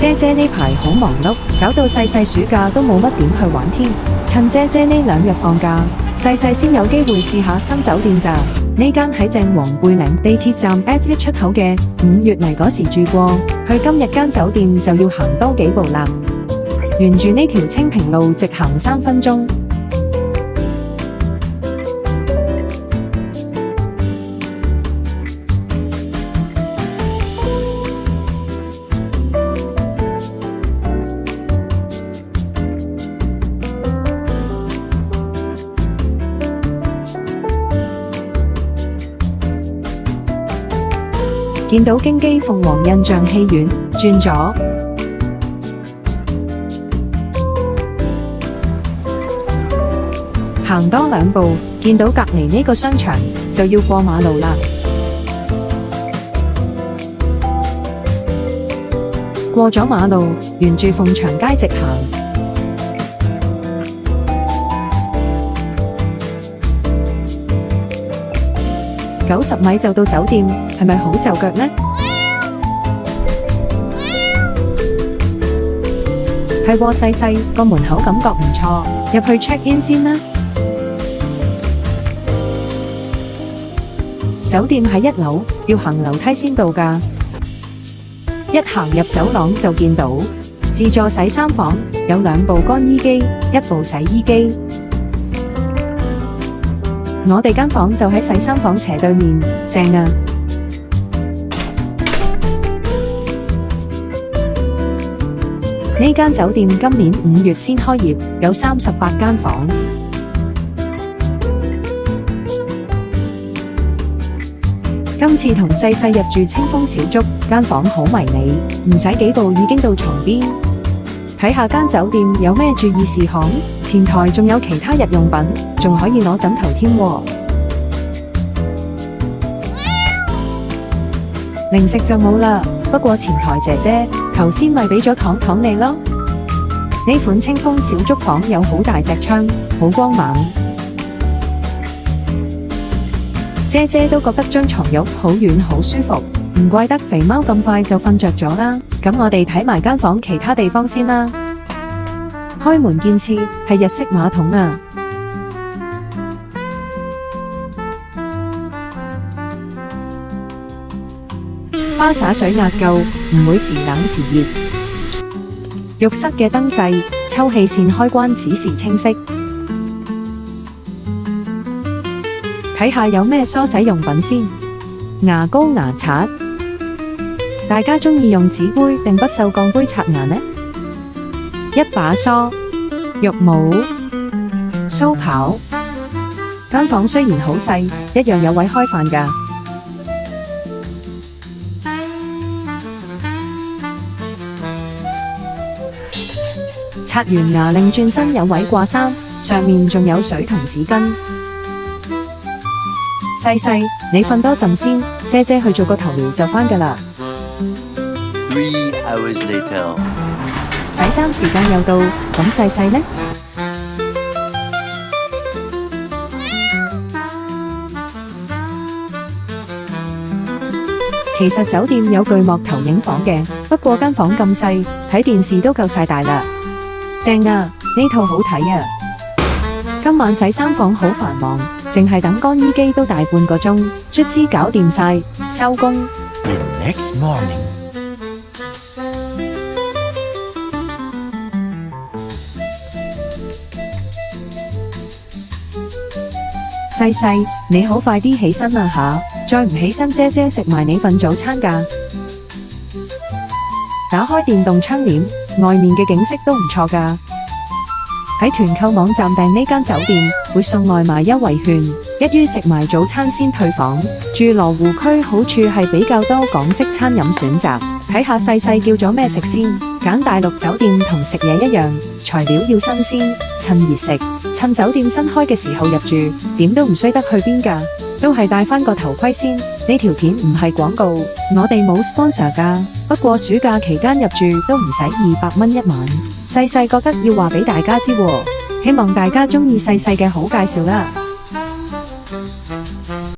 姐姐呢排好忙碌，搞到細細暑假都冇乜點去玩添。趁姐姐呢2日放假，細細先有機會試下新酒店咋。呢間喺正黃貝嶺地鐵站 F1 出口嘅，5月嚟嗰時住過，去今日間酒店就要行多幾步啦。沿住呢條清平路直行3分鐘。見到京基鳳凰印象戲院轉左，行多2步，見到隔離呢個商場，就要過馬路啦。過咗馬路，沿住鳳翔街直行。90米就到酒店，係咪好就腳呢？係喎，細細個門口感覺唔錯，入去 check in 先啦。酒店喺1樓，要行樓梯先到㗎。一行入走廊就見到自助洗衫房，有2部乾衣機，1部洗衣機。我哋間房就喺洗衫房斜對面，正啊！呢間酒店今年5月先開業，有38間房。今次同細細入住清風小築，間房好迷你，唔使幾步已經到床邊。睇下間酒店有咩注意事項，前台仲有其他日用品，仲可以攞枕頭添喎。零食就冇啦，不過前台姐姐頭先咪俾咗糖你咯。呢款清風小築房有好大隻窗，好光猛。姐姐都覺得張床褥好軟好舒服，唔怪得肥貓咁快就瞓着咗啦。咁我哋睇埋間房其他地方先啦。開門見次係日式馬桶啊！花灑水壓夠，唔會時冷時熱。浴室嘅燈掣、抽氣扇開關指示清晰。睇下有咩梳洗用品先。牙膏、牙刷。大家鍾意用紙杯定不鏽鋼杯刷牙呢？一把梳、浴帽、鬚刨。間房雖然好細，一樣有位開飯㗎。刷完牙擰轉身有位掛衫，上面仲有水同紙巾。細細，你瞓多陣先，姐姐去做個頭療就返㗎啦。3 hours later， 洗衫時間又到，咁細細呢？其實酒店有巨幕投影房嘅，不過間房咁細，睇電視都夠晒大啦。正啊，呢套好睇啊！今晚洗衫房好繁忙，淨係等乾衣機都大半個鐘，卒之搞掂晒，收工。The next morning， 細細，你好快啲起身啊吓！再唔起身，姐姐食埋你份早餐㗎。打開電動窗簾，外面嘅景色都唔錯㗎。喺團購網站訂呢間酒店會送外賣優惠券，一於食埋早餐先退房。住羅湖區好處係比較多港式餐飲選擇，睇下細細叫咗咩食先。揀大陸酒店同食嘢一樣，材料要新鮮，趁熱食，趁酒店新開嘅時候入住，點都唔衰得去邊㗎。都係戴返個頭盔先。呢條片唔係廣告，我哋冇 sponsor 㗎。不過暑假期間入住都唔使200蚊一晚。細細覺得要話俾大家知喎，希望大家鍾意細細嘅好介紹啦。